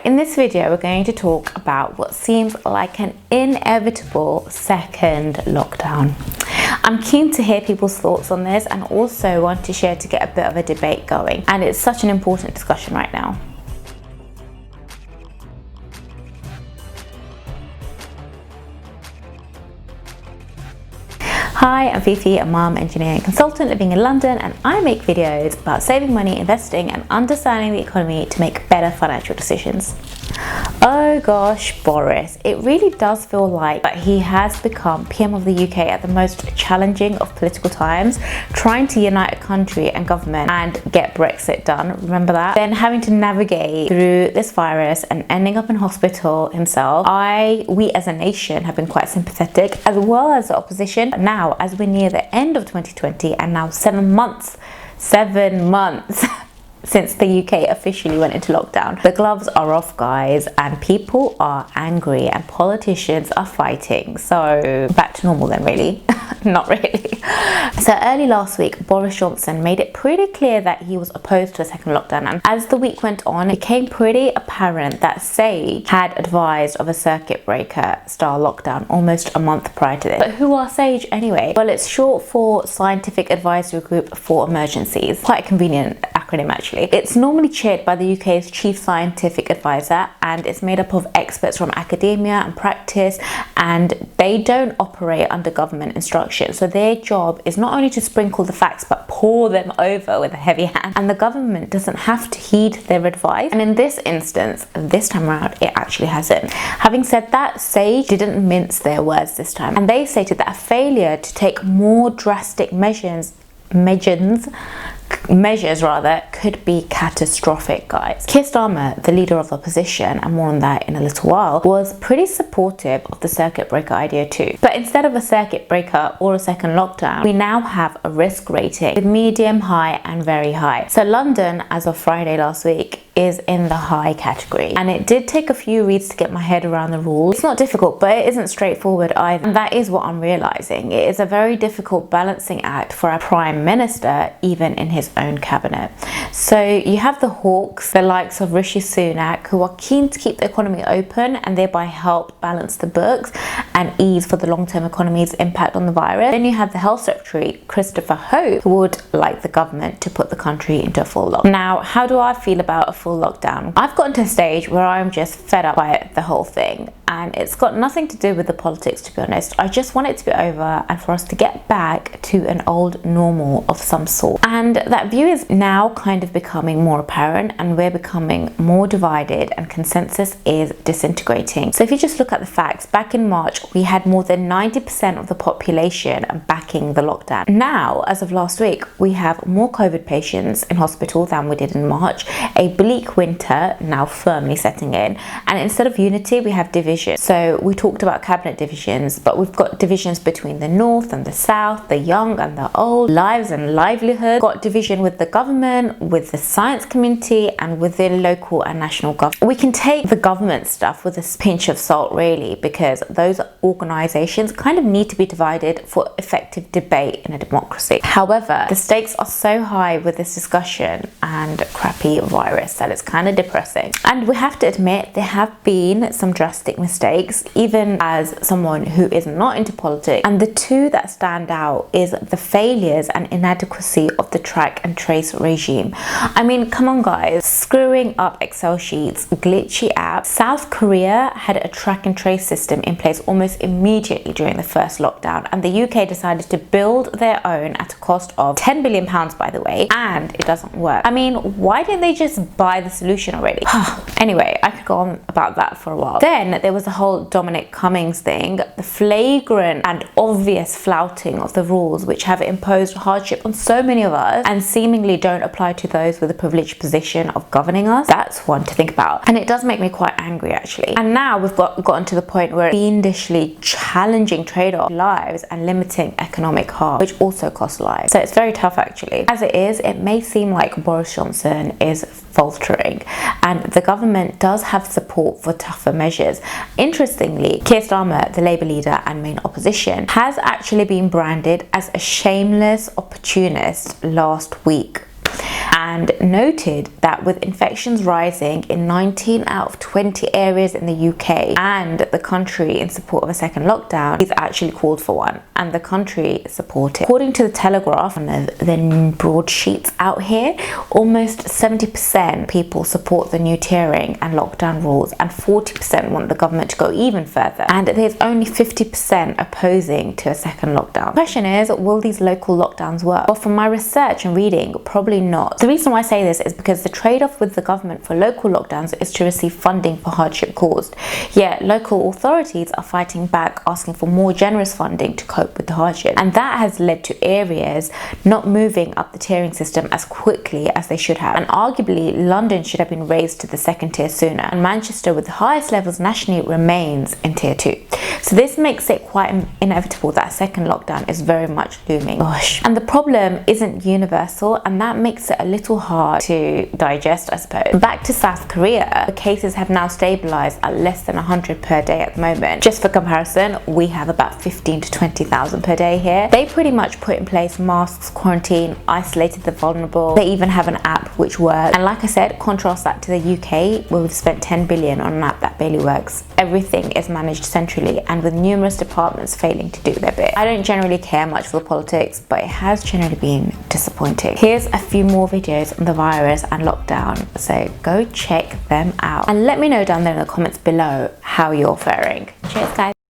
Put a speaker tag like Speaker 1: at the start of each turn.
Speaker 1: In this video, we're going to talk about what seems like an inevitable second lockdown. I'm keen to hear people's thoughts on this and also want to share to get a bit of a debate going. And it's such an important discussion right now. Hi, I'm Fifi, a mom, engineering consultant living in London, and I make videos about saving money, investing, and understanding the economy to make better financial decisions. Oh gosh, Boris, it really does feel like that he has become PM of the UK at the most challenging of political times, trying to unite a country and government and get Brexit done, remember that? Then having to navigate through this virus and ending up in hospital himself. We as a nation have been quite sympathetic, as well as the opposition. Now, as we're near the end of 2020 and now 7 months since the UK officially went into lockdown, the gloves are off, guys, and people are angry and politicians are fighting. So back to normal then, really. Not really. So early last week, Boris Johnson made it pretty clear that he was opposed to a second lockdown, and as the week went on, it became pretty apparent that SAGE had advised of a circuit breaker style lockdown almost a month prior to this. But who are SAGE anyway? Well, it's short for Scientific Advisory Group for Emergencies. Quite a convenient acronym actually. It's normally chaired by the UK's chief scientific advisor, and it's made up of experts from academia and practice, and they don't operate under government instruction. So their job is not only to sprinkle the facts but pour them over with a heavy hand, and the government doesn't have to heed their advice. And in this instance, this time around, it actually hasn't. Having said that, SAGE didn't mince their words this time, and they stated that a failure to take more drastic measures could be catastrophic, guys. Keir Starmer, the leader of the opposition, and more on that in a little while, was pretty supportive of the circuit breaker idea too. But instead of a circuit breaker or a second lockdown, we now have a risk rating with medium, high, and very high. So London, as of Friday last week, is in the high category, and it did take a few reads to get my head around the rules. It's not difficult, but it isn't straightforward either, and that is what I'm realizing. It is a very difficult balancing act for our Prime Minister, even in his own cabinet. So you have the hawks, the likes of Rishi Sunak, who are keen to keep the economy open and thereby help balance the books and ease for the long-term economy's impact on the virus. Then you have the Health Secretary, Christopher Hope, who would like the government to put the country into a full lockdown. Now, how do I feel about a full lockdown? I've gotten to a stage where I'm just fed up by the whole thing, and it's got nothing to do with the politics, to be honest. I just want it to be over and for us to get back to an old normal of some sort. And that view is now kind of becoming more apparent, and we're becoming more divided, and consensus is disintegrating. So if you just look at the facts, back in March, we had more than 90% of the population backing the lockdown. Now, as of last week, we have more COVID patients in hospital than we did in March, a bleak winter now firmly setting in, and instead of unity, we have division. So we talked about cabinet divisions, but we've got divisions between the north and the south, the young and the old, lives and livelihood. Got division with the government, with the science community, and within local and national government. We can take the government stuff with a pinch of salt, really, because those organizations kind of need to be divided for effective debate in a democracy. However, the stakes are so high with this discussion and crappy virus that it's kind of depressing. And we have to admit, there have been some drastic mistakes, even as someone who is not into politics. And the two that stand out is the failures and inadequacy of the track and trace regime. I mean, come on, guys. Screwing up Excel sheets, glitchy apps. South Korea had a track and trace system in place almost immediately during the first lockdown, and the UK decided to build their own at a cost of £10 billion, by the way, and it doesn't work. I mean, why didn't they just buy the solution already? Anyway, I could go on about that for a while. Then there was the whole Dominic Cummings thing, the flagrant and obvious flouting of the rules, which have imposed hardship on so many of us and seemingly don't apply to those with a privileged position of governing us. That's one to think about, and it does make me quite angry, actually. And now we've gotten to the point where fiendishly challenging trade-off lives and limiting economic harm, which also costs lives. So it's very tough, actually. As it is, it may seem like Boris Johnson is faltering, and the government does have support for tougher measures. Interestingly, Keir Starmer, the Labour leader and main opposition, has actually been branded as a shameless opportunist last week. And and noted that with infections rising in 19 out of 20 areas in the UK and the country in support of a second lockdown, he's actually called for one, and the country supported. According to the Telegraph, on the broadsheets out here, almost 70% people support the new tiering and lockdown rules, and 40% want the government to go even further, and there's only 50% opposing to a second lockdown. The question is, will these local lockdowns work? Well, from my research and reading, probably not. The reason why I say this is because the trade-off with the government for local lockdowns is to receive funding for hardship caused. Yet local authorities are fighting back, asking for more generous funding to cope with the hardship, and that has led to areas not moving up the tiering system as quickly as they should have. And arguably, London should have been raised to the second tier sooner, and Manchester, with the highest levels nationally, remains in tier 2. So this makes it quite inevitable that a second lockdown is very much looming. Gosh. And the problem isn't universal, and that makes it a little hard to digest, I suppose. Back to South Korea, the cases have now stabilized at less than 100 per day at the moment. Just for comparison, we have about 15 to 20,000 per day here. They pretty much put in place masks, quarantine, isolated the vulnerable. They even have an app which works. And like I said, contrast that to the UK, where we've spent 10 billion on an app that barely works. Everything is managed centrally, and with numerous departments failing to do their bit. I don't generally care much for politics, but it has generally been disappointing. Here's a few more videos on the virus and lockdown, so go check them out. And let me know down there in the comments below how you're faring. Cheers, guys.